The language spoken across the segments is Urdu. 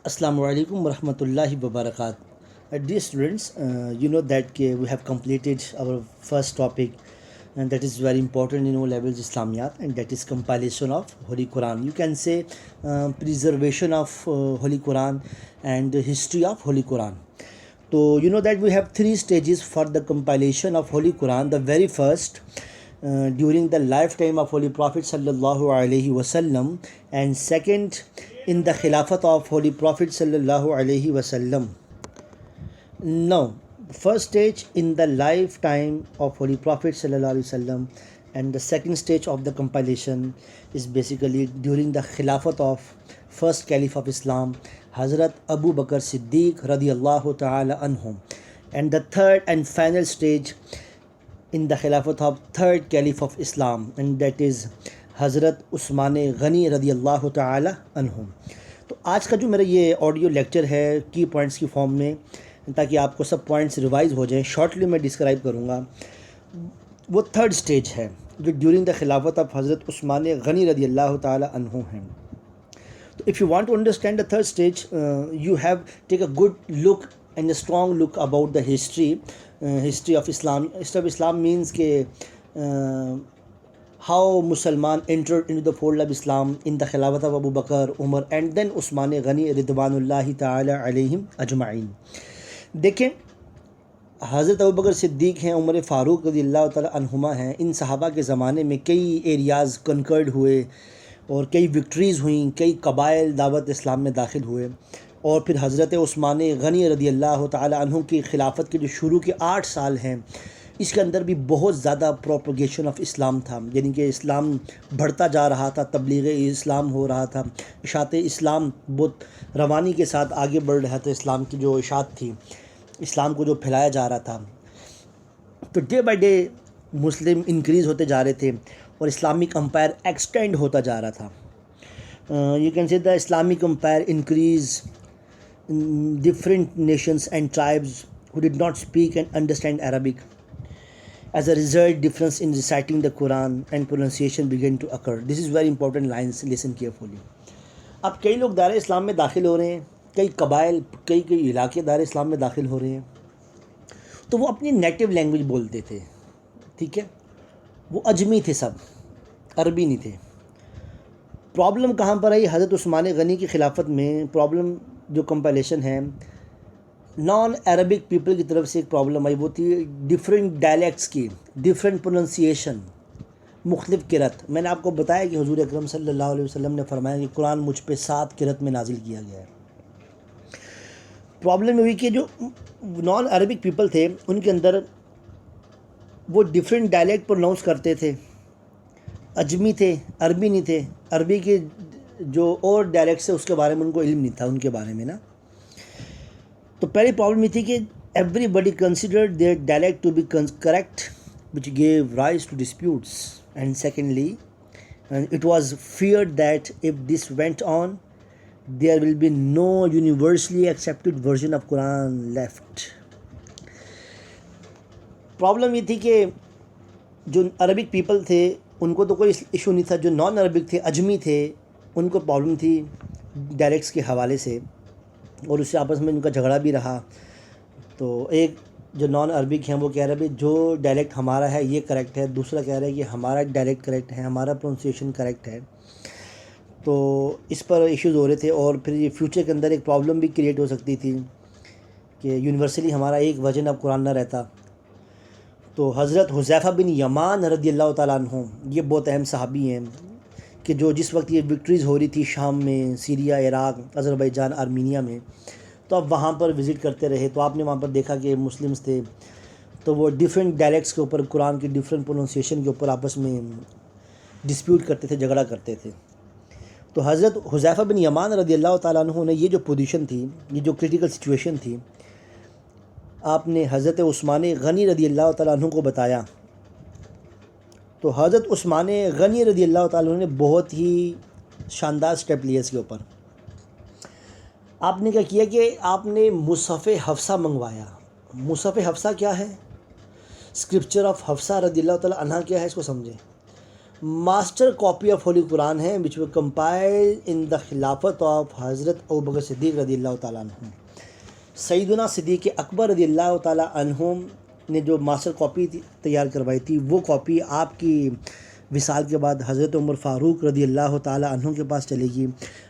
Assalamu alaikum warahmatullahi wabarakatuh. Dear students, you know that we have completed our first topic, and that is very important in O levels Islamiyat, and that is compilation of Holy Quran. You can say preservation of Holy Quran and the history of Holy Quran. So you know that we have three stages for the compilation of Holy Quran. The very first, during the lifetime of Holy Prophet sallallahu alaihi wasallam, and second, in the Khilafat of Holy Prophet sallallahu alaihi wasallam. Now, first stage in the lifetime of Holy Prophet sallallahu alaihi wasallam, and the second stage of the compilation is basically during the Khilafat of first Caliph of Islam, Hazrat Abu Bakr Siddiq radiyallahu ta'ala anhum, and the third and final stage in the Khilafat of third Caliph of Islam, and that is حضرت عثمان غنی رضی اللہ تعالی عنہم. تو آج کا جو میرا یہ آڈیو لیکچر ہے کی پوائنٹس کی فارم میں، تاکہ آپ کو سب پوائنٹس ریوائز ہو جائیں، شارٹلی میں ڈسکرائب کروں گا. وہ تھرڈ سٹیج ہے جو ڈیورنگ دا خلافت آف حضرت عثمان غنی رضی اللہ تعالی عنہ ہیں. تو if you want to understand the third stage, you have take a good look and a strong look about the history of Islam. History of Islam means کہ how Musliman entered into the fold of Islam in the Khilafat of Abu Bakr, Umar and then Usman Ghani Ridwanullahi ta'ala alayhim ajma'in. دیکھیں، حضرت ابو بکر صدیق ہیں، عمر فاروق رضی اللہ تعالی عنہما ہیں. ان صحابہ کے زمانے میں کئی ایریاز کنکرڈ ہوئے اور کئی وکٹریز ہوئیں، کئی قبائل دعوت اسلام میں داخل ہوئے، اور پھر حضرت عثمان غنی رضی اللہ تعالی عنہ کی خلافت کے جو شروع کے 8 سال ہیں، اس کے اندر بھی بہت زیادہ پروپیگیشن آف اسلام تھا. یعنی کہ اسلام بڑھتا جا رہا تھا، تبلیغ اسلام ہو رہا تھا، اشاعت اسلام بہت روانی کے ساتھ آگے بڑھ رہا تھا. اسلام کی جو اشاعت تھی، اسلام کو جو پھیلایا جا رہا تھا، تو day by day Muslim increase ہوتے جا رہے تھے اور اسلامک امپائر ایکسٹینڈ ہوتا جا رہا تھا. You can see the Islamic empire increase different nations and tribes who did not speak and understand Arabic. As a result, difference in reciting the Quran and pronunciation began to occur. This is very important lines, listen carefully. اب کئی لوگ دار اسلام میں داخل ہو رہے ہیں، کئی قبائل، کئی علاقے دار اسلام میں داخل ہو رہے ہیں، تو وہ اپنی نیٹو لینگویج بولتے تھے. ٹھیک ہے، وہ اجمی تھے، سب عربی نہیں تھے. پرابلم کہاں پر آئی؟ حضرت عثمان غنی کی خلافت میں پرابلم جو کمپائلیشن ہے، نان عربک پیپل کی طرف سے ایک پرابلم آئی. وہ تھی ڈفرینٹ ڈائلیکٹس کی، ڈفرینٹ پروننسیشن، مختلف قرأت. میں نے آپ کو بتایا کہ حضور اکرم صلی اللہ علیہ وسلم نے فرمایا کہ قرآن مجھ پہ 7 قرأت میں نازل کیا گیا ہے. پرابلم ہوئی کہ جو نان عربک پیپل تھے، ان کے اندر وہ ڈفرینٹ ڈائلیکٹ پروناؤنس کرتے تھے. اجمی تھے، عربی نہیں تھے. عربی کے جو اور ڈائلیکٹس ہے اس کے بارے میں ان کو علم نہیں تھا، ان کے بارے میں نا. تو پہلی پرابلم یہ تھی کہ everybody considered their dialect to be correct which gave rise to disputes. And secondly it was feared that if this went on there will be no universally accepted version of Quran left. Problem یہ تھی کہ جو عربک پیپل تھے ان کو تو کوئی ایشو نہیں تھا، جو نان عربک تھے، اجمی تھے، ان کو پرابلم تھی ڈائلیکٹس کے حوالے سے، اور اس سے آپس میں ان کا جھگڑا بھی رہا. تو ایک جو نان عربک ہیں وہ کہہ رہے ہیں جو ڈائلیکٹ ہمارا ہے یہ کریکٹ ہے، دوسرا کہہ رہا ہے کہ ہمارا ڈائلیکٹ کریکٹ ہے، ہمارا پروننسیشن کریکٹ ہے. تو اس پر ایشوز ہو رہے تھے. اور پھر یہ فیوچر کے اندر ایک پرابلم بھی کریٹ ہو سکتی تھی کہ یونیورسلی ہمارا ایک ورژن اب قرآن نہ رہتا. تو حضرت حذیفہ بن یمان رضی اللہ تعالیٰ عنہ، یہ بہت اہم صحابی ہیں کہ جو جس وقت یہ وکٹریز ہو رہی تھی شام میں، سیریا، عراق، آذربائیجان، آرمینیا میں، تو اب وہاں پر وزٹ کرتے رہے. تو آپ نے وہاں پر دیکھا کہ مسلمز تھے، تو وہ ڈیفرنٹ ڈائلیکٹس کے اوپر، قرآن کی ڈیفرنٹ پروننسیشن کے اوپر آپس میں ڈسپیوٹ کرتے تھے، جھگڑا کرتے تھے. تو حضرت حذیفہ بن یمان رضی اللہ تعالیٰ عنہ نے یہ جو پوزیشن تھی، یہ جو کرٹیکل سچویشن تھی، آپ نے حضرت عثمان غنی رضی اللہ تعالیٰ عنہ کو بتایا. تو حضرت عثمان غنی رضی اللہ تعالیٰ عنہ نے بہت ہی شاندار سٹیپ لیے اس کے اوپر. آپ نے کیا کیا کہ آپ نے مصحف حفصہ منگوایا. مصحف حفصہ کیا ہے؟ اسکرپچر آف حفصہ رضی اللہ تعالیٰ عنہ کیا ہے، اس کو سمجھیں. ماسٹر کاپی آف ہولی قرآن ہے وچ were compiled in the خلافت آف حضرت ابوبکر صدیق رضی اللہ تعالیٰ عنہ. سیدنا صدیق اکبر رضی اللہ تعالیٰ عنہ نے جو ماسٹر کاپی تیار کروائی تھی، وہ کاپی آپ کی وصال کے بعد حضرت عمر فاروق رضی اللہ تعالیٰ عنہ کے پاس چلے گی.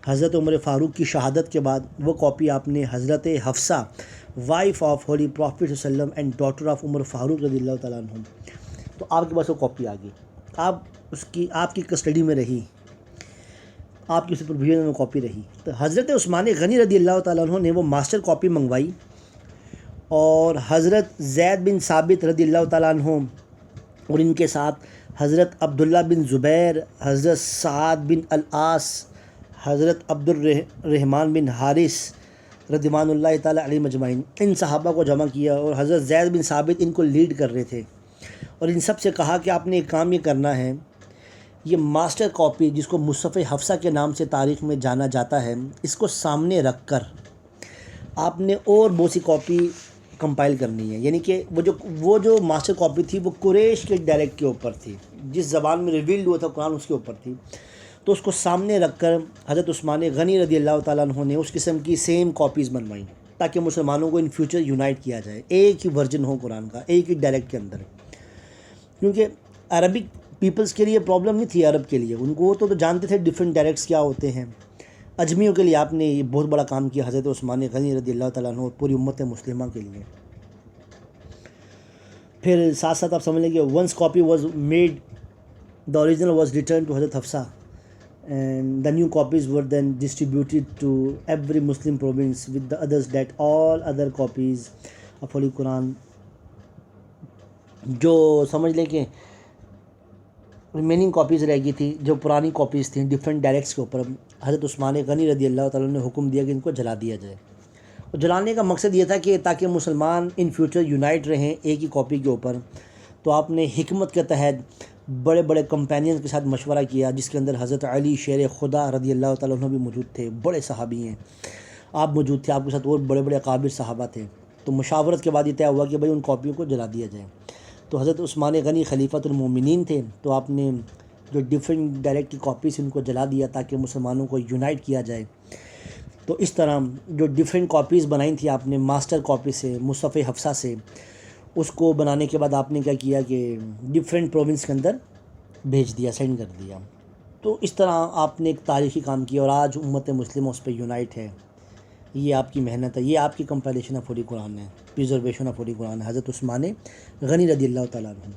حضرت عمر فاروق کی شہادت کے بعد وہ کاپی آپ نے حضرت Hafsa wife of holy prophet صلی اللہ علیہ وسلم اینڈ ڈاٹر آف عمر فاروق رضی اللہ تعالیٰ عنہ، تو آپ کے پاس وہ کاپی آ گئی. آپ کی کسٹڈی میں رہی، آپ کی سپرویژن میں کاپی رہی. تو حضرت عثمان غنی رضی اللہ تعالیٰ عنہ نے وہ ماسٹر کاپی منگوائی، اور حضرت زید بن ثابت رضی اللہ تعالیٰ عنہ اور ان کے ساتھ حضرت عبداللہ بن زبیر، حضرت سعد بن العاص، حضرت عبد الرحمن بن حارث رضوان اللہ تعالیٰ علیہ مجمعین، ان صحابہ کو جمع کیا، اور حضرت زید بن ثابت ان کو لیڈ کر رہے تھے. اور ان سب سے کہا کہ آپ نے ایک کام یہ کرنا ہے، یہ ماسٹر کاپی جس کو مصحف حفصہ کے نام سے تاریخ میں جانا جاتا ہے، اس کو سامنے رکھ کر آپ نے اور بہت سی کاپی کمپائل کرنی ہے. یعنی کہ وہ جو ماسٹر کاپی تھی وہ قریش کے ڈائلیکٹ کے اوپر تھی، جس زبان میں ریویلڈ ہوا تھا قرآن اس کے اوپر تھی. تو اس کو سامنے رکھ کر حضرت عثمان غنی رضی اللہ تعالیٰ عنہ نے اس قسم کی سیم کاپیز بنوائیں، تاکہ مسلمانوں کو ان فیوچر یونائٹ کیا جائے، ایک ہی ورژن ہو قرآن کا، ایک ہی ڈائلیکٹ کے اندر. کیونکہ عربک پیپلز کے لیے پرابلم نہیں تھی، عرب کے لیے ان کو وہ تو جانتے تھے ڈیفرنٹ ڈائلیکٹس کیا ہوتے ہیں. اجمیوں کے لیے آپ نے یہ بہت بڑا کام کیا حضرت عثمان غنی رضی اللہ تعالیٰ عنہ اور پوری امت مسلمہ کے لیے. پھر ساتھ ساتھ آپ سمجھ لیں کہ once copy was made the original was return to Hazrat Hafsa and the new copies were then distributed to every Muslim province with the orders that all other copies of holy Quran. جو سمجھ لیں کہ ریمیننگ کاپیز رہ گئی تھی، جو پرانی کاپیز تھیں ڈفرینٹ ڈائلیکٹس کے اوپر، حضرت عثمان غنی رضی اللہ تعالیٰ نے حکم دیا کہ ان کو جلا دیا جائے. اور جلانے کا مقصد یہ تھا کہ تاکہ مسلمان ان فیوچر یونائٹ رہیں ایک ہی کاپی کے اوپر. تو آپ نے حکمت کے تحت بڑے بڑے کمپینینز کے ساتھ مشورہ کیا، جس کے اندر حضرت علی شیر خدا رضی اللہ تعالیٰ عنہ بھی موجود تھے، بڑے صحابی ہیں. آپ موجود تھے، آپ کے ساتھ اور بڑے بڑے اکابر صحابہ تھے. تو مشاورت کے بعد یہ طے ہوا کہ بھائی ان کاپیوں کو جلا دیا جائے. تو حضرت عثمان غنی خلیفۃ المومنین تھے، تو آپ نے جو ڈفرینٹ ڈائلیکٹ کی کاپیز ان کو جلا دیا تاکہ مسلمانوں کو یونائٹ کیا جائے. تو اس طرح جو ڈفرینٹ کاپیز بنائی تھی آپ نے ماسٹر کاپی سے، مصحف حفصہ سے، اس کو بنانے کے بعد آپ نے کیا کیا کہ ڈفرینٹ پروونس کے اندر بھیج دیا، سینڈ کر دیا. تو اس طرح آپ نے ایک تاریخی کام کیا، اور آج امت مسلمہ اس پہ یونائٹ ہے. یہ آپ کی محنت ہے، یہ آپ کی کمپائلیشن آف ہولی قرآن ہے، پریزرویشن آف ہولی قرآن ہے، حضرت عثمان غنی رضی اللہ تعالیٰ عنہ.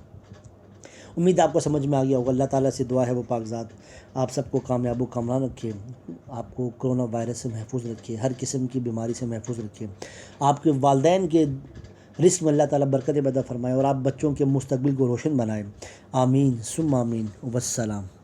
امید آپ کو سمجھ میں آ گیا ہوگا. اللہ تعالیٰ سے دعا ہے وہ پاک ذات آپ سب کو کامیاب و کامران رکھے، آپ کو کرونا وائرس سے محفوظ رکھے، ہر قسم کی بیماری سے محفوظ رکھے، آپ کے والدین کے رزق میں اللہ تعالیٰ برکت پیدا فرمائے، اور آپ بچوں کے مستقبل کو روشن بنائے. آمین ثم آمین. والسلام.